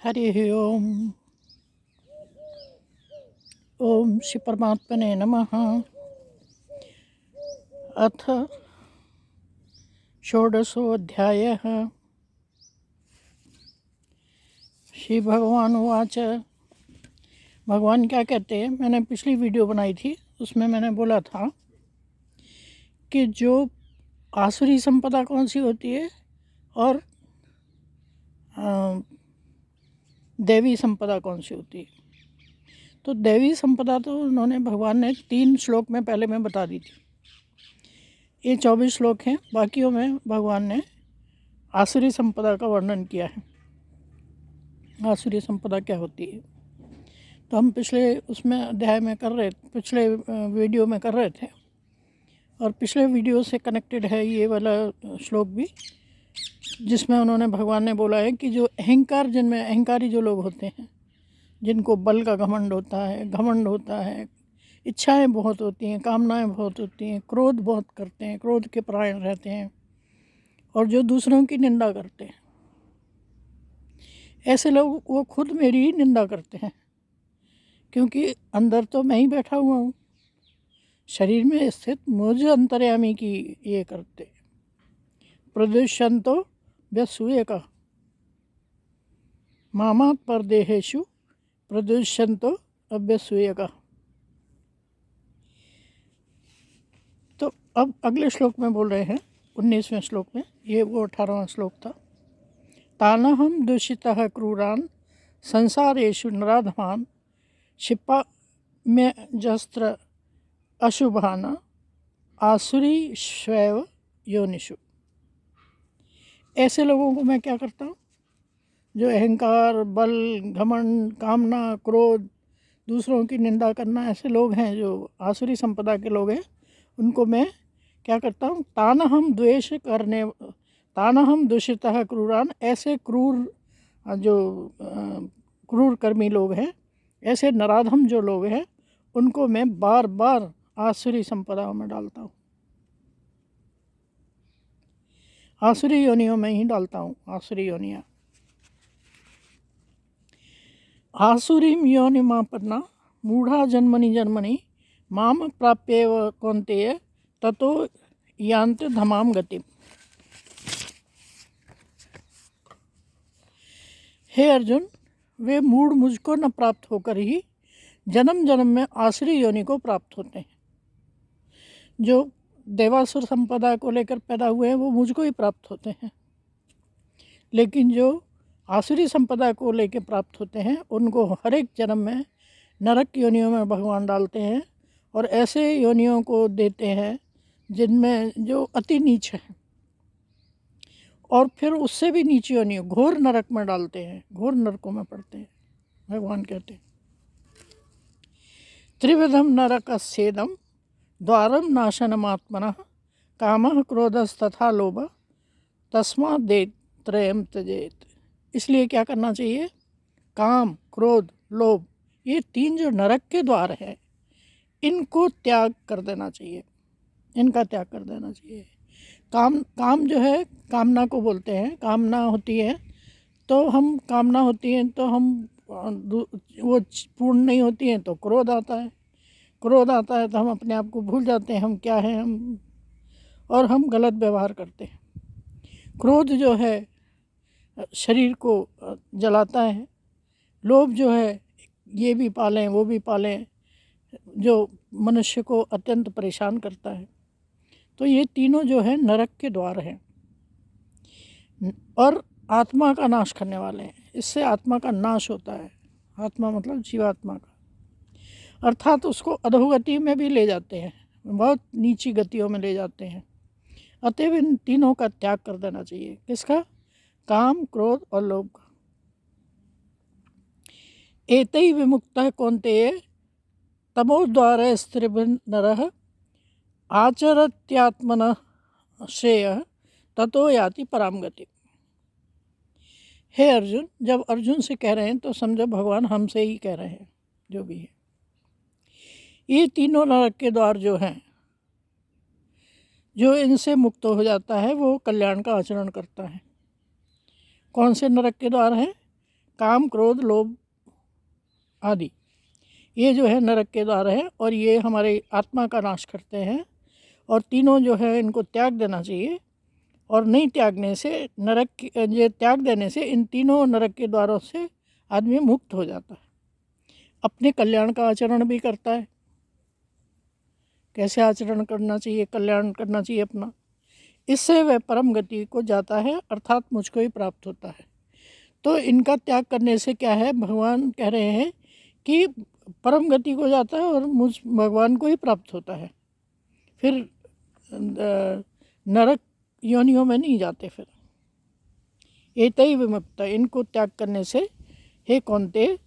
हरिः ओम्। ओम श्री परमात्मने नमः। अथ षोडशोऽध्यायः। श्री भगवान उवाच। भगवान क्या कहते हैं, मैंने पिछली वीडियो बनाई थी, उसमें मैंने बोला था कि जो आसुरी संपदा कौन सी होती है और देवी संपदा कौन सी होती है। तो देवी संपदा तो उन्होंने भगवान ने 3 श्लोक में पहले मैं बता दी थी। ये 24 श्लोक हैं, बाकियों में भगवान ने आसुरी संपदा का वर्णन किया है। आसुरी संपदा क्या होती है, तो हम पिछले उसमें अध्याय में पिछले वीडियो में कर रहे थे, और पिछले वीडियो से कनेक्टेड है ये वाला श्लोक भी, जिसमें उन्होंने भगवान ने बोला है कि जो अहंकार, जिनमें अहंकारी जो लोग होते हैं, जिनको बल का घमंड होता है, इच्छाएं बहुत होती हैं, कामनाएं बहुत होती हैं, क्रोध बहुत करते हैं, क्रोध के परायण रहते हैं, और जो दूसरों की निंदा करते हैं, ऐसे लोग वो खुद मेरी ही निंदा करते हैं, क्योंकि अंदर तो मैं ही बैठा हुआ हूँ, शरीर में स्थित मुझ अंतर्यामी की ये करते। प्रदुष्यंतो व्यसूयका मामात् परदेहेषु प्रदुष्यंतो अव्यसूयका। तो अब अगले श्लोक में बोल रहे हैं, 19वें श्लोक में, ये वो 18वां श्लोक था। तानहम दूषितः क्रूरान संसारेषु नराधमान क्षिपा में जस्त्र अशुभाना आसुरी स्वैव योनिषु। ऐसे लोगों को मैं क्या करता हूँ, जो अहंकार, बल, घमंड, कामना, क्रोध, दूसरों की निंदा करना, ऐसे लोग हैं जो आसुरी संपदा के लोग हैं, उनको मैं क्या करता हूँ, तानहम दूषितः क्रूरान, ऐसे क्रूर जो क्रूर कर्मी लोग हैं, ऐसे नराधम जो लोग हैं, उनको मैं बार बार आसुरी संपदाओं में डालता हूँ, आसुरी योनियों में ही डालता हूँ। आसुरी योनियाँ आसुरीं योनिमापन्ना मूढ़ा जन्मनि जन्मनि माम प्राप्येव कौन्तेय ततो यान्ति धमाम गतिम। हे अर्जुन, वे मूढ़ मुझको न प्राप्त होकर ही जन्म जन्म में आसुरी योनि को प्राप्त होते हैं। जो देवासुर संपदा को लेकर पैदा हुए हैं, वो मुझको ही प्राप्त होते हैं, लेकिन जो आसुरी संपदा को लेकर प्राप्त होते हैं, उनको हर एक जन्म में नरक योनियों में भगवान डालते हैं, और ऐसे योनियों को देते हैं जिनमें जो अति नीच है, और फिर उससे भी नीची योनियों घोर नरक में डालते हैं, घोर नरकों में पड़ते हैं। भगवान कहते हैं, त्रिविधम नरकस्येदं द्वारम नाशनमात्मनः कामः क्रोधस्तथा लोभ तस्माद् त्रयं त्यजेत। इसलिए क्या करना चाहिए, काम, क्रोध, लोभ, ये 3 जो नरक के द्वार हैं, इनको त्याग कर देना चाहिए, इनका त्याग कर देना चाहिए। काम जो है, कामना को बोलते हैं। कामना होती है तो हम वो पूर्ण नहीं होती हैं तो क्रोध आता है। क्रोध आता है तो हम अपने आप को भूल जाते हैं, हम क्या हैं, और हम गलत व्यवहार करते हैं। क्रोध जो है शरीर को जलाता है। लोभ जो है, ये भी पालें वो भी पालें, जो मनुष्य को अत्यंत परेशान करता है। तो ये तीनों जो है नरक के द्वार हैं, और आत्मा का नाश करने वाले हैं। इससे आत्मा का नाश होता है। आत्मा मतलब जीवात्मा का, अर्थात उसको अधोगति में भी ले जाते हैं, बहुत नीची गतियों में ले जाते हैं। अतएव इन तीनों का त्याग कर देना चाहिए। किसका? काम, क्रोध और लोभ का। एतै विमुक्तः कौन्तेय तमोद्वार स्त्रिभिर् नरः आचरत्यात्मनः श्रेयः ततो याति पराम गति। हे अर्जुन, जब अर्जुन से कह रहे हैं तो समझो भगवान हमसे ही कह रहे हैं, जो भी है। ये तीनों नरक के द्वार जो हैं, जो इनसे मुक्त हो जाता है वो कल्याण का आचरण करता है। कौन से नरक के द्वार हैं? काम, क्रोध, लोभ आदि, ये जो है नरक के द्वार है और ये हमारे आत्मा का नाश करते हैं। और तीनों जो है इनको त्याग देना चाहिए, और नहीं त्यागने से नरक ये त्याग देने से इन तीनों नरक के द्वारों से आदमी मुक्त हो जाता है, अपने कल्याण का आचरण भी करता है। कैसे आचरण करना चाहिए, कल्याण करना चाहिए अपना, इससे वह परम गति को जाता है, अर्थात मुझको ही प्राप्त होता है। तो इनका त्याग करने से क्या है, भगवान कह रहे हैं कि परम गति को जाता है और मुझ भगवान को ही प्राप्त होता है, फिर नरक योनियों में नहीं जाते। फिर एतई विमुक्ता, इनको त्याग करने से हे कौन्ते,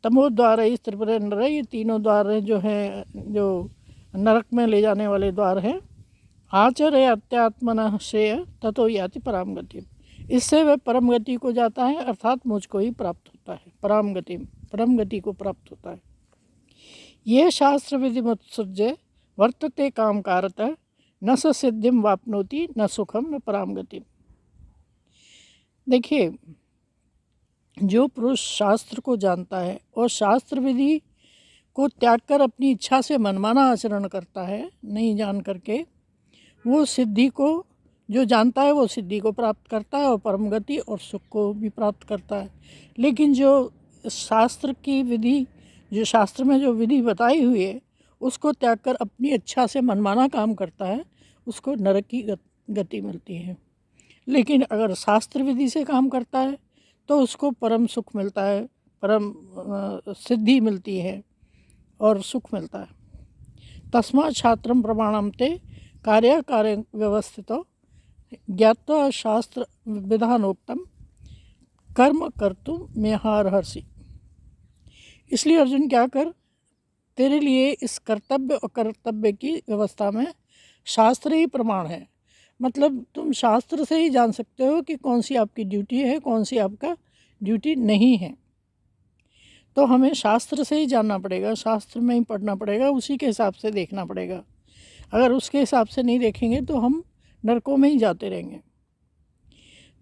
तमोद्वार त्रिपुर नर, ये तीनों द्वार जो हैं जो नरक में ले जाने वाले द्वार हैं, आचर्य अत्यात्मन श्रेय ततो याति पराम गति, इससे वह परम गति को जाता है, अर्थात मुझको ही प्राप्त होता है, परम गति को प्राप्त होता है। ये शास्त्र विधिमुत्सृज्य वर्तते काम कारतः, न स सिद्धिम वाप्नोति न सुखम न पराम गति। देखिए, जो पुरुष शास्त्र को जानता है और शास्त्र विधि को त्याग कर अपनी इच्छा से मनमाना आचरण करता है, नहीं जान करके, वो सिद्धि को, जो जानता है वो सिद्धि को प्राप्त करता है और परम गति और सुख को भी प्राप्त करता है। लेकिन जो शास्त्र की विधि, जो शास्त्र में जो विधि बताई हुई है, उसको त्याग कर अपनी इच्छा से मनमाना काम करता है, उसको नरक की गति मिलती है। लेकिन अगर शास्त्र विधि से काम करता है तो उसको परम सुख मिलता है, परम सिद्धि मिलती है और सुख मिलता है। तस्मात् छात्रम प्रमाणम ते कार्य कार्य व्यवस्थितो ज्ञात्वा शास्त्र विधानोक्तम कर्म कर्तुम मेहार्हसि। इसलिए अर्जुन क्या कर, तेरे लिए इस कर्तव्य और कर्तव्य की व्यवस्था में शास्त्र ही प्रमाण है। मतलब तुम शास्त्र से ही जान सकते हो कि कौन सी आपकी ड्यूटी है, कौन सी आपका ड्यूटी नहीं है। तो हमें शास्त्र से ही जानना पड़ेगा, शास्त्र में ही पढ़ना पड़ेगा, उसी के हिसाब से देखना पड़ेगा। अगर उसके हिसाब से नहीं देखेंगे तो हम नरकों में ही जाते रहेंगे।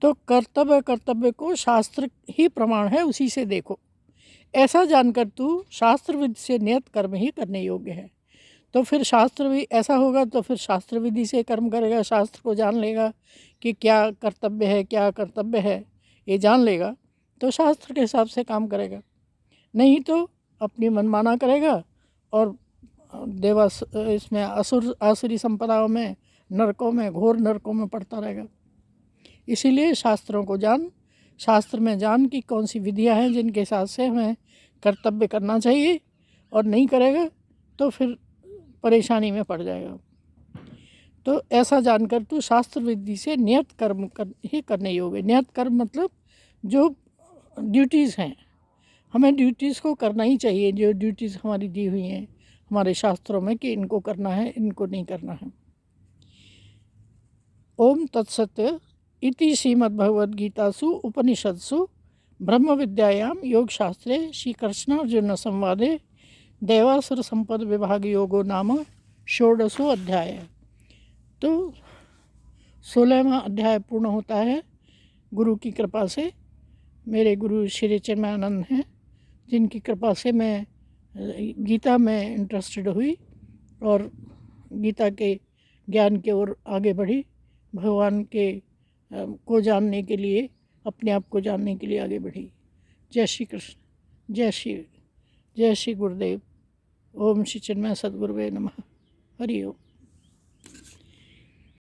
तो कर्तव्य को शास्त्र ही प्रमाण है, उसी से देखो। ऐसा जानकर तू शास्त्र विधि से नियत कर्म ही करने योग्य है। तो फिर शास्त्र भी ऐसा होगा तो फिर शास्त्र विधि से कर्म करेगा, शास्त्र को जान लेगा कि क्या कर्तव्य है क्या कर्तव्य है, ये जान लेगा तो शास्त्र के हिसाब से काम करेगा। नहीं तो अपनी मनमाना करेगा और इसमें आसुरी संपदाओं में, नरकों में, घोर नरकों में पड़ता रहेगा। इसीलिए शास्त्रों को जान, शास्त्र में जान कि कौन सी विधियां हैं जिनके हिसाब से हमें कर्तव्य करना चाहिए, और नहीं करेगा तो फिर परेशानी में पड़ जाएगा। तो ऐसा जानकर तू शास्त्र विधि से नियत कर्म ही करने योग्य। नियत कर्म मतलब जो ड्यूटीज़ हैं, हमें ड्यूटीज़ को करना ही चाहिए, जो ड्यूटीज़ हमारी दी हुई हैं हमारे शास्त्रों में कि इनको करना है, इनको नहीं करना है। ओम तत्सत्य इति श्रीमद्भगवद्गीतासु उपनिषत्सु ब्रह्म विद्यायाम योग शास्त्रे श्री कृष्णार्जुन संवादे दैवासुर संपद विभाग योगो नाम षोडशो अध्याय। तो 16वां अध्याय पूर्ण होता है गुरु की कृपा से। मेरे गुरु श्री चिन्मयानंद हैं, जिनकी कृपा से मैं गीता में इंटरेस्टेड हुई और गीता के ज्ञान की ओर आगे बढ़ी, भगवान के को जानने के लिए, अपने आप को जानने के लिए आगे बढ़ी। जय श्री कृष्ण, जय श्री गुरुदेव। ओम श्री चिन्मय सद्गुरुवे नमः। हरि ओम।